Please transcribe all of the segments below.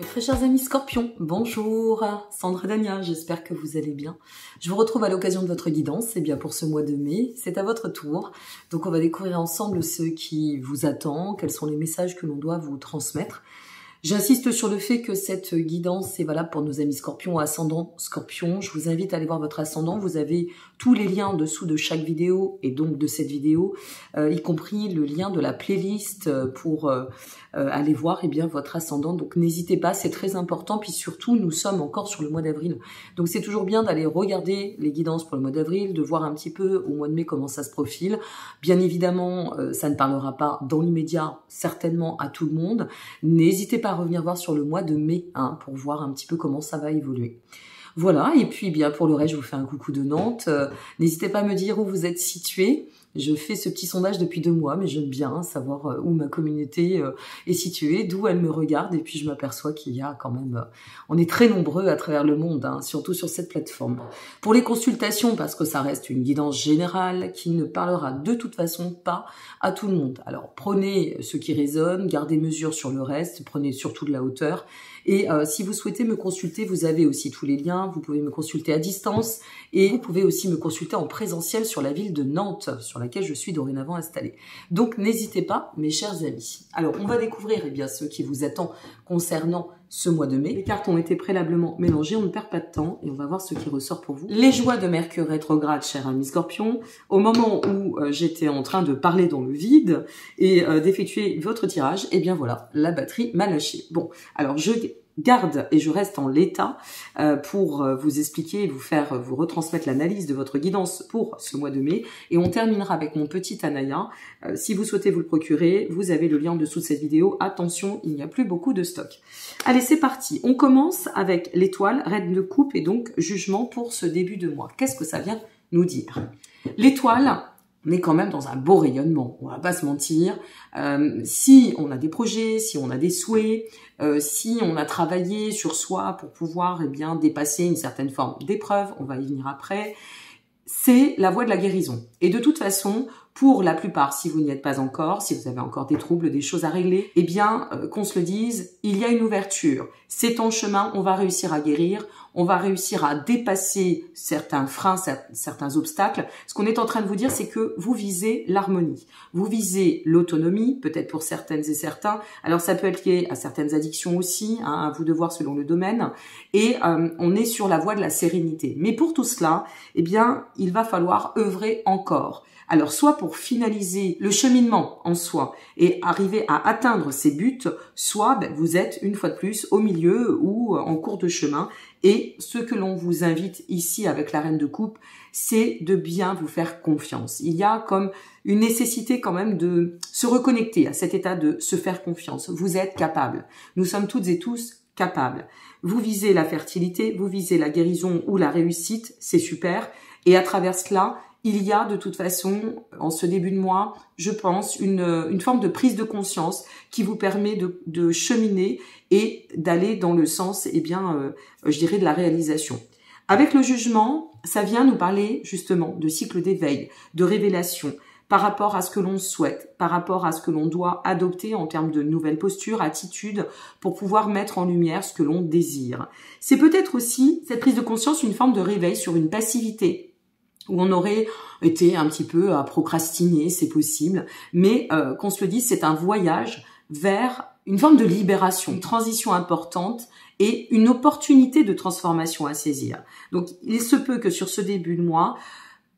Très chers amis Scorpions, bonjour, Sandra Dania, j'espère que vous allez bien. Je vous retrouve à l'occasion de votre guidance, et bien pour ce mois de mai, c'est à votre tour. Donc on va découvrir ensemble ce qui vous attend, quels sont les messages que l'on doit vous transmettre. J'insiste sur le fait que cette guidance est valable pour nos amis Scorpions, ascendant Scorpion. Je vous invite à aller voir votre ascendant. Vous avez tous les liens en dessous de chaque vidéo et donc de cette vidéo, y compris le lien de la playlist pour aller voir votre ascendant. Donc n'hésitez pas, c'est très important. Puis surtout, nous sommes encore sur le mois d'avril. Donc c'est toujours bien d'aller regarder les guidances pour le mois d'avril, de voir un petit peu au mois de mai comment ça se profile. Bien évidemment, ça ne parlera pas dans l'immédiat, certainement à tout le monde. N'hésitez pas à revenir voir sur le mois de mai pour voir un petit peu comment ça va évoluer. Voilà, et puis bien pour le reste, je vous fais un coucou de Nantes. N'hésitez pas à me dire où vous êtes situés. Je fais ce petit sondage depuis 2 mois, mais j'aime bien savoir où ma communauté est située, d'où elle me regarde, et puis je m'aperçois qu'il y a quand même... on est très nombreux à travers le monde, surtout sur cette plateforme. Pour les consultations, parce que ça reste une guidance générale qui ne parlera de toute façon pas à tout le monde. Alors prenez ce qui résonne, gardez mesure sur le reste, prenez surtout de la hauteur. Et si vous souhaitez me consulter, vous avez aussi tous les liens, vous pouvez me consulter à distance et vous pouvez aussi me consulter en présentiel sur la ville de Nantes, sur laquelle je suis dorénavant installée. Donc n'hésitez pas, mes chers amis. Alors on va découvrir ce qui vous attend concernant ce mois de mai. Les cartes ont été préalablement mélangées, on ne perd pas de temps et on va voir ce qui ressort pour vous. Les joies de Mercure rétrograde, cher ami Scorpion. Au moment où j'étais en train de parler dans le vide et d'effectuer votre tirage, et bien voilà, la batterie m'a lâché. Bon, alors je garde et je reste en l'état pour vous expliquer et vous retransmettre l'analyse de votre guidance pour ce mois de mai. Et on terminera avec mon petit Anaya. Si vous souhaitez vous le procurer, vous avez le lien en dessous de cette vidéo. Attention, il n'y a plus beaucoup de stock. Allez, c'est parti. On commence avec l'étoile, reine de coupe et donc jugement pour ce début de mois. Qu'est-ce que ça vient nous dire? L'étoile, on est quand même dans un beau rayonnement, on va pas se mentir. Si on a des projets, si on a des souhaits, si on a travaillé sur soi pour pouvoir dépasser une certaine forme d'épreuve, on va y venir après, c'est la voie de la guérison. Et de toute façon, pour la plupart, si vous n'y êtes pas encore, si vous avez encore des troubles, des choses à régler, qu'on se le dise, il y a une ouverture. C'est en chemin, on va réussir à guérir, on va réussir à dépasser certains freins, certains obstacles. Ce qu'on est en train de vous dire, c'est que vous visez l'harmonie. Vous visez l'autonomie, peut-être pour certaines et certains. Alors ça peut être lié à certaines addictions aussi, à vous de voir selon le domaine. Et on est sur la voie de la sérénité. Mais pour tout cela, il va falloir œuvrer encore. Alors, soit pour finaliser le cheminement en soi et arriver à atteindre ses buts, soit vous êtes une fois de plus au milieu ou en cours de chemin. Et ce que l'on vous invite ici avec la reine de coupe, c'est de bien vous faire confiance. Il y a comme une nécessité quand même de se reconnecter à cet état de se faire confiance. Vous êtes capable. Nous sommes toutes et tous capables. Vous visez la fertilité, vous visez la guérison ou la réussite, c'est super. Et à travers cela, il y a de toute façon, en ce début de mois, je pense, une forme de prise de conscience qui vous permet de cheminer et d'aller dans le sens, je dirais, de la réalisation. Avec le jugement, ça vient nous parler justement de cycle d'éveil, de révélation, par rapport à ce que l'on souhaite, par rapport à ce que l'on doit adopter en termes de nouvelles postures, attitudes, pour pouvoir mettre en lumière ce que l'on désire. C'est peut-être aussi, cette prise de conscience, une forme de réveil sur une passivité, où on aurait été un petit peu à procrastiner, c'est possible, mais qu'on se le dise, c'est un voyage vers une forme de libération, une transition importante et une opportunité de transformation à saisir. Donc, il se peut que sur ce début de mois,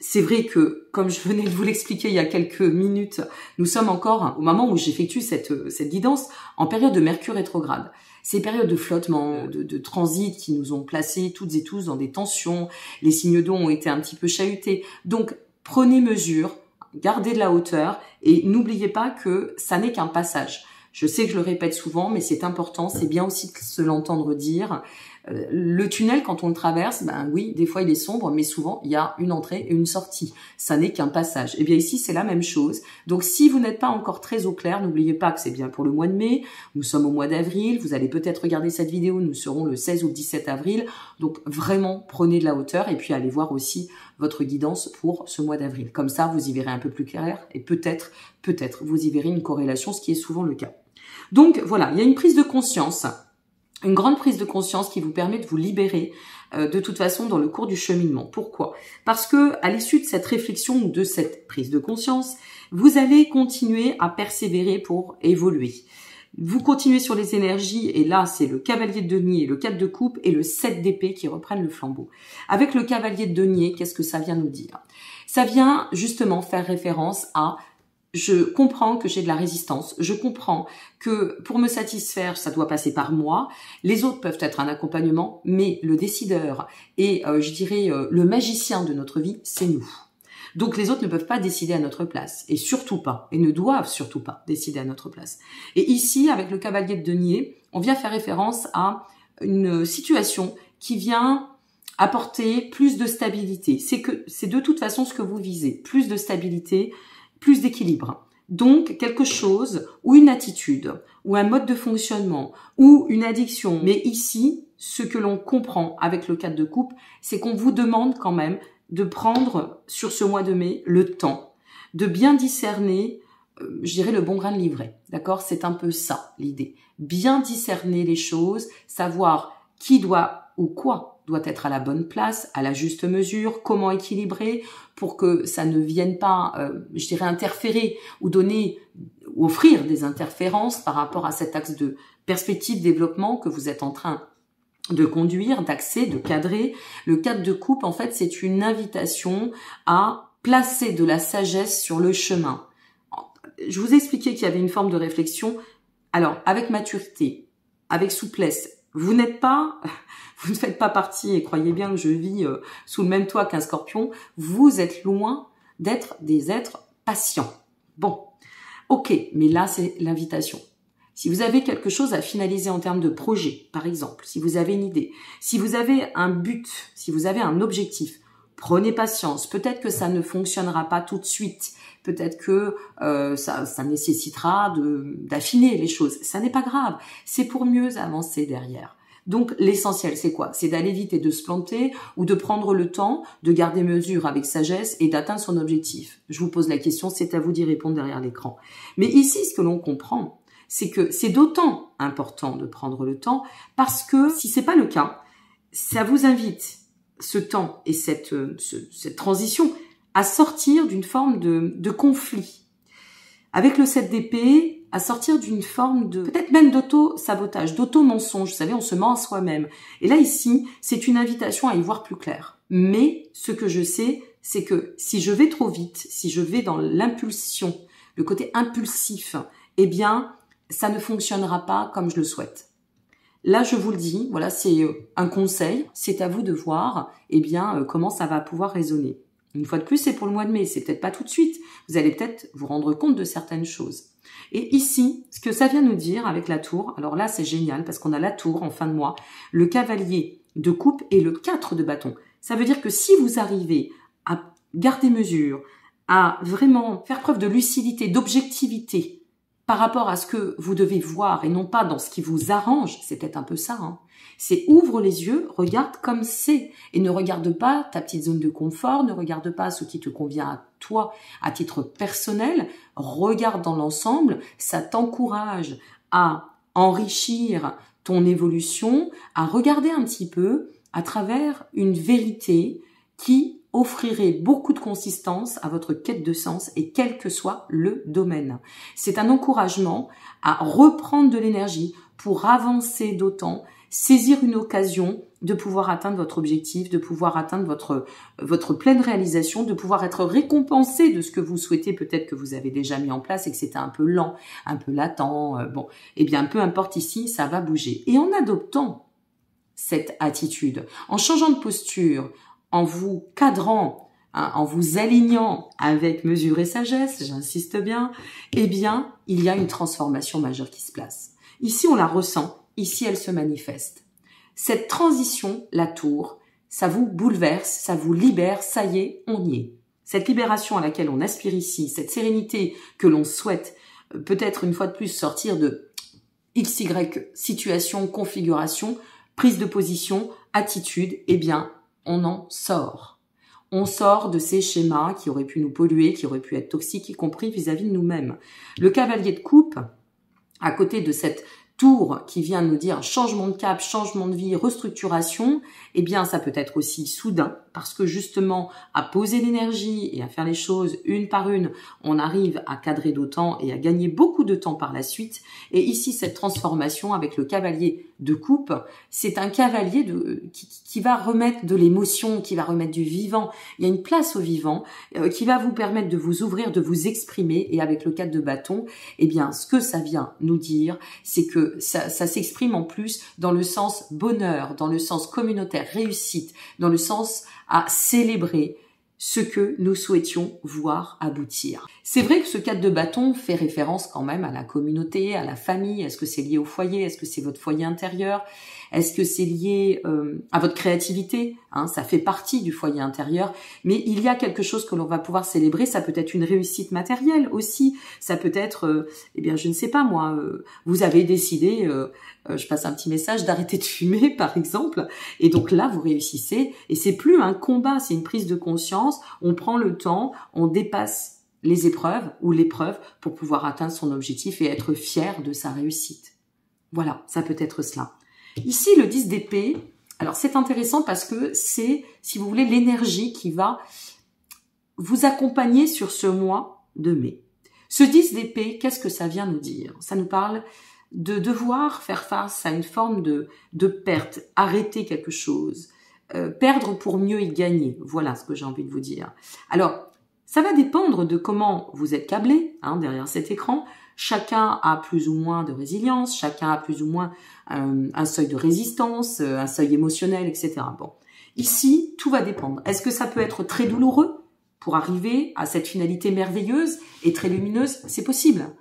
c'est vrai que, comme je venais de vous l'expliquer il y a quelques minutes, nous sommes encore, au moment où j'effectue cette guidance, en période de Mercure rétrograde. Ces périodes de flottement, de transit qui nous ont placés toutes et tous dans des tensions, les signes d'eau ont été un petit peu chahutés. Donc, prenez mesure, gardez de la hauteur et n'oubliez pas que ça n'est qu'un passage. Je sais que je le répète souvent, mais c'est important, c'est bien aussi de se l'entendre dire. Le tunnel, quand on le traverse, oui, des fois il est sombre, mais souvent il y a une entrée et une sortie. Ça n'est qu'un passage. Et bien ici, c'est la même chose. Donc si vous n'êtes pas encore très au clair, n'oubliez pas que c'est bien pour le mois de mai. Nous sommes au mois d'avril. Vous allez peut-être regarder cette vidéo. Nous serons le 16 ou le 17 avril. Donc vraiment, prenez de la hauteur et puis allez voir aussi votre guidance pour ce mois d'avril. Comme ça, vous y verrez un peu plus clair et peut-être, vous y verrez une corrélation, ce qui est souvent le cas. Donc voilà, il y a une prise de conscience une grande prise de conscience qui vous permet de vous libérer de toute façon dans le cours du cheminement. Pourquoi? Parce que à l'issue de cette réflexion ou de cette prise de conscience, vous allez continuer à persévérer pour évoluer. Vous continuez sur les énergies et là c'est le cavalier de denier, le 4 de coupe et le 7 d'épée qui reprennent le flambeau. Avec le cavalier de denier, qu'est-ce que ça vient nous dire? Ça vient justement faire référence à je comprends que j'ai de la résistance, je comprends que pour me satisfaire, ça doit passer par moi. Les autres peuvent être un accompagnement, mais le décideur et je dirais le magicien de notre vie, c'est nous. Donc les autres ne peuvent pas décider à notre place, et surtout pas, et ne doivent surtout pas décider à notre place. Et ici, avec le cavalier de denier, on vient faire référence à une situation qui vient apporter plus de stabilité. C'est de toute façon ce que vous visez, plus de stabilité, plus d'équilibre. Donc, quelque chose, ou une attitude, ou un mode de fonctionnement, ou une addiction. Mais ici, ce que l'on comprend avec le 4 de coupe, c'est qu'on vous demande quand même de prendre, sur ce mois de mai, le temps de bien discerner, je dirais, le bon grain de livret. D'accord? C'est un peu ça, l'idée. Bien discerner les choses, savoir qui doit ou quoi doit être à la bonne place, à la juste mesure, comment équilibrer pour que ça ne vienne pas, je dirais, interférer ou offrir des interférences par rapport à cet axe de perspective développement que vous êtes en train de conduire, d'axer, de cadrer. Le 4 de coupe, en fait, c'est une invitation à placer de la sagesse sur le chemin. Je vous ai expliqué qu'il y avait une forme de réflexion. Alors, avec maturité, avec souplesse, vous ne faites pas partie, et croyez bien que je vis sous le même toit qu'un scorpion, vous êtes loin d'être des êtres patients. Bon, ok, mais là, c'est l'invitation. Si vous avez quelque chose à finaliser en termes de projet, par exemple, si vous avez une idée, si vous avez un but, si vous avez un objectif, prenez patience. Peut-être que ça ne fonctionnera pas tout de suite. Peut-être que ça nécessitera d'affiner les choses. Ça n'est pas grave. C'est pour mieux avancer derrière. Donc, l'essentiel, c'est quoi? C'est d'aller vite et de se planter ou de prendre le temps, de garder mesure avec sagesse et d'atteindre son objectif. Je vous pose la question, c'est à vous d'y répondre derrière l'écran. Mais ici, ce que l'on comprend, c'est que c'est d'autant important de prendre le temps parce que si c'est pas le cas, ça vous invite ce temps et cette transition à sortir d'une forme de conflit. Avec le 7 d'épée, à sortir d'une forme de, peut-être même d'auto-sabotage, d'auto-mensonge. Vous savez, on se ment à soi-même. Et là, ici, c'est une invitation à y voir plus clair. Mais ce que je sais, c'est que si je vais trop vite, si je vais dans l'impulsion, le côté impulsif, eh bien, ça ne fonctionnera pas comme je le souhaite. Là, je vous le dis, voilà, c'est un conseil. C'est à vous de voir, eh bien, comment ça va pouvoir résonner. Une fois de plus, c'est pour le mois de mai. C'est peut-être pas tout de suite. Vous allez peut-être vous rendre compte de certaines choses. Et ici, ce que ça vient nous dire avec la tour, alors là, c'est génial parce qu'on a la tour en fin de mois, le cavalier de coupe et le 4 de bâton. Ça veut dire que si vous arrivez à garder mesure, à vraiment faire preuve de lucidité, d'objectivité, par rapport à ce que vous devez voir et non pas dans ce qui vous arrange, c'est peut-être un peu ça, hein. C'est ouvre les yeux, regarde comme c'est et ne regarde pas ta petite zone de confort, ne regarde pas ce qui te convient à toi à titre personnel, regarde dans l'ensemble, ça t'encourage à enrichir ton évolution, à regarder un petit peu à travers une vérité qui offrirait beaucoup de consistance à votre quête de sens et quel que soit le domaine. C'est un encouragement à reprendre de l'énergie pour avancer d'autant, saisir une occasion de pouvoir atteindre votre objectif, de pouvoir atteindre votre pleine réalisation, de pouvoir être récompensé de ce que vous souhaitez, peut-être que vous avez déjà mis en place et que c'était un peu lent, un peu latent. Bon, eh bien, peu importe ici, ça va bouger. Et en adoptant cette attitude, en changeant de posture, en vous cadrant, hein, en vous alignant avec mesure et sagesse, j'insiste bien, eh bien, il y a une transformation majeure qui se place. Ici, on la ressent, ici, elle se manifeste. Cette transition, la tour, ça vous bouleverse, ça vous libère, ça y est, on y est. Cette libération à laquelle on aspire ici, cette sérénité que l'on souhaite, peut-être une fois de plus sortir de XY situation, configuration, prise de position, attitude, eh bien, on en sort. On sort de ces schémas qui auraient pu nous polluer, qui auraient pu être toxiques, y compris vis-à-vis de nous-mêmes. Le cavalier de coupe, à côté de cette tour qui vient nous dire changement de cap, changement de vie, restructuration, eh bien ça peut être aussi soudain parce que justement à poser l'énergie et à faire les choses une par une, on arrive à cadrer d'autant et à gagner beaucoup de temps par la suite. Et ici cette transformation avec le cavalier de coupe, c'est un cavalier qui va remettre de l'émotion, qui va remettre du vivant. Il y a une place au vivant qui va vous permettre de vous ouvrir, de vous exprimer. Et avec le 4 de bâton, eh bien ce que ça vient nous dire, c'est que ça s'exprime en plus dans le sens bonheur, dans le sens communautaire, réussite, dans le sens à célébrer ce que nous souhaitions voir aboutir. C'est vrai que ce 4 de bâton fait référence quand même à la communauté, à la famille. Est-ce que c'est lié au foyer? Est-ce que c'est votre foyer intérieur? Est-ce que c'est lié à votre créativité? Ça fait partie du foyer intérieur, mais il y a quelque chose que l'on va pouvoir célébrer. Ça peut être une réussite matérielle aussi. Ça peut être, eh bien, je ne sais pas moi, vous avez décidé, je passe un petit message, d'arrêter de fumer par exemple, et donc là vous réussissez, et c'est plus un combat, c'est une prise de conscience. On prend le temps, on dépasse les épreuves ou l'épreuve pour pouvoir atteindre son objectif et être fier de sa réussite. Voilà, ça peut être cela. Ici, le 10 d'épée, alors c'est intéressant parce que c'est, si vous voulez, l'énergie qui va vous accompagner sur ce mois de mai. Ce 10 d'épée, qu'est-ce que ça vient nous dire? Ça nous parle de devoir faire face à une forme de perte, arrêter quelque chose, perdre pour mieux y gagner. Voilà ce que j'ai envie de vous dire. Alors, ça va dépendre de comment vous êtes câblé derrière cet écran. Chacun a plus ou moins de résilience, chacun a plus ou moins un seuil de résistance, un seuil émotionnel, etc. Bon, ici, tout va dépendre. Est-ce que ça peut être très douloureux pour arriver à cette finalité merveilleuse et très lumineuse? C'est possible.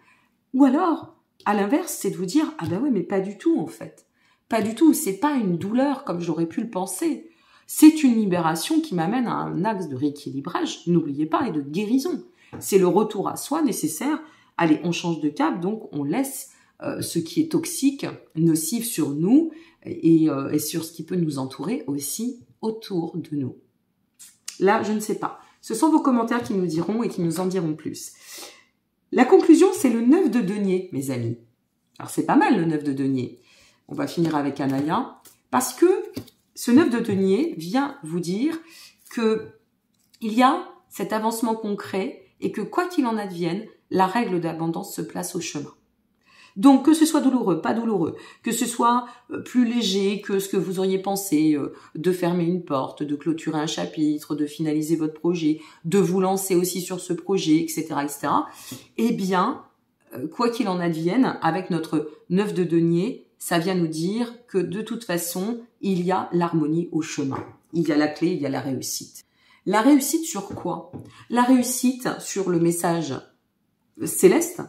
Ou alors, à l'inverse, c'est de vous dire, ah ben ouais, mais pas du tout en fait. Pas du tout, c'est pas une douleur comme j'aurais pu le penser. C'est une libération qui m'amène à un axe de rééquilibrage, n'oubliez pas, et de guérison. C'est le retour à soi nécessaire. Allez, on change de cap, donc on laisse ce qui est toxique, nocif sur nous et sur ce qui peut nous entourer aussi autour de nous. Là, je ne sais pas. Ce sont vos commentaires qui nous diront et qui nous en diront plus. La conclusion, c'est le 9 de denier, mes amis. Alors, c'est pas mal le 9 de denier. On va finir avec Anaya, parce que ce 9 de denier vient vous dire que il y a cet avancement concret et que quoi qu'il en advienne, la règle d'abondance se place au chemin. Donc, que ce soit douloureux, pas douloureux, que ce soit plus léger que ce que vous auriez pensé, de fermer une porte, de clôturer un chapitre, de finaliser votre projet, de vous lancer aussi sur ce projet, etc., etc., eh bien, quoi qu'il en advienne, avec notre 9 de denier, ça vient nous dire que de toute façon, il y a l'harmonie au chemin. Il y a la clé, il y a la réussite. La réussite sur quoi? La réussite sur le message céleste,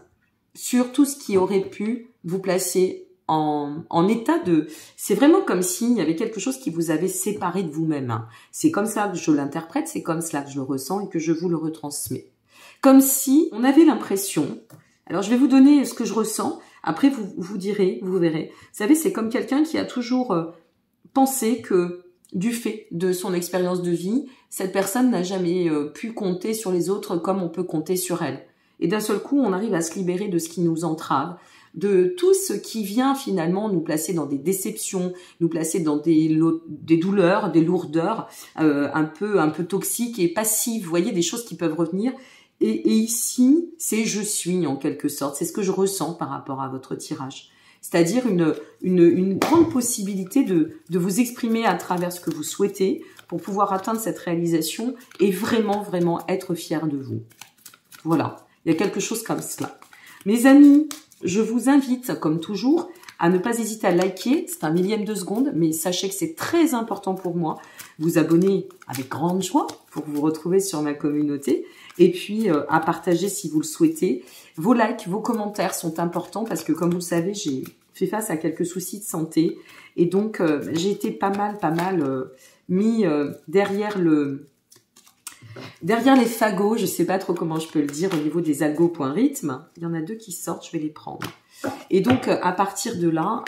sur tout ce qui aurait pu vous placer en état de... C'est vraiment comme s'il y avait quelque chose qui vous avait séparé de vous-même. C'est comme ça que je l'interprète, c'est comme cela que je le ressens et que je vous le retransmets. Comme si on avait l'impression... Alors, je vais vous donner ce que je ressens. Après, vous direz, vous verrez. Vous savez, c'est comme quelqu'un qui a toujours pensé que, du fait de son expérience de vie, cette personne n'a jamais pu compter sur les autres comme on peut compter sur elle. Et d'un seul coup, on arrive à se libérer de ce qui nous entrave, de tout ce qui vient finalement nous placer dans des déceptions, nous placer dans des douleurs, des lourdeurs un peu toxiques et passives. Vous voyez, des choses qui peuvent revenir. Et ici, c'est je suis en quelque sorte. C'est ce que je ressens par rapport à votre tirage. C'est-à-dire une grande possibilité de vous exprimer à travers ce que vous souhaitez pour pouvoir atteindre cette réalisation et vraiment, vraiment être fier de vous. Voilà. Il y a quelque chose comme cela. Mes amis, je vous invite, comme toujours, à ne pas hésiter à liker. C'est un millième de seconde, mais sachez que c'est très important pour moi. Vous abonner avec grande joie pour vous retrouver sur ma communauté. Et puis, à partager si vous le souhaitez. Vos likes, vos commentaires sont importants parce que, comme vous le savez, j'ai fait face à quelques soucis de santé. Et donc, j'ai été pas mal mis derrière les fagots, je ne sais pas trop comment je peux le dire au niveau des algo.rythme. Il y en a 2 qui sortent, je vais les prendre. Et donc, à partir de là,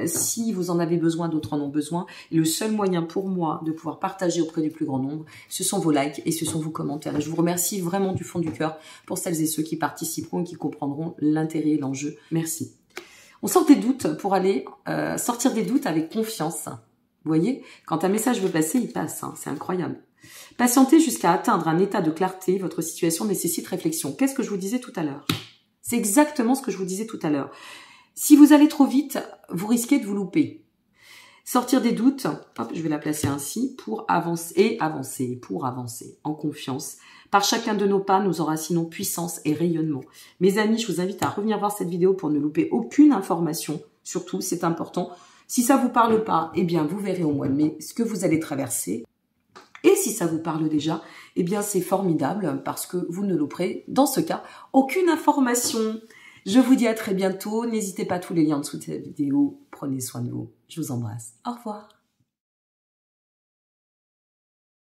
si vous en avez besoin, d'autres en ont besoin, le seul moyen pour moi de pouvoir partager auprès du plus grand nombre, ce sont vos likes et ce sont vos commentaires. Et je vous remercie vraiment du fond du cœur pour celles et ceux qui participeront et qui comprendront l'intérêt et l'enjeu. Merci. On sort des doutes pour aller sortir des doutes avec confiance. Vous voyez, quand un message veut passer, il passe. Hein, c'est incroyable. Patientez jusqu'à atteindre un état de clarté. Votre situation nécessite réflexion. Qu'est-ce que je vous disais tout à l'heure? C'est exactement ce que je vous disais tout à l'heure. Si vous allez trop vite, vous risquez de vous louper. Sortir des doutes, hop, je vais la placer ainsi, pour avancer, pour avancer en confiance. Par chacun de nos pas, nous enracinons puissance et rayonnement. Mes amis, je vous invite à revenir voir cette vidéo pour ne louper aucune information. Surtout, c'est important. Si ça vous parle pas, eh bien, vous verrez au mois de mai ce que vous allez traverser. Et si ça vous parle déjà, eh bien, c'est formidable parce que vous ne louperez, dans ce cas, aucune information. Je vous dis à très bientôt. N'hésitez pas, tous les liens en dessous de cette vidéo. Prenez soin de vous. Je vous embrasse. Au revoir.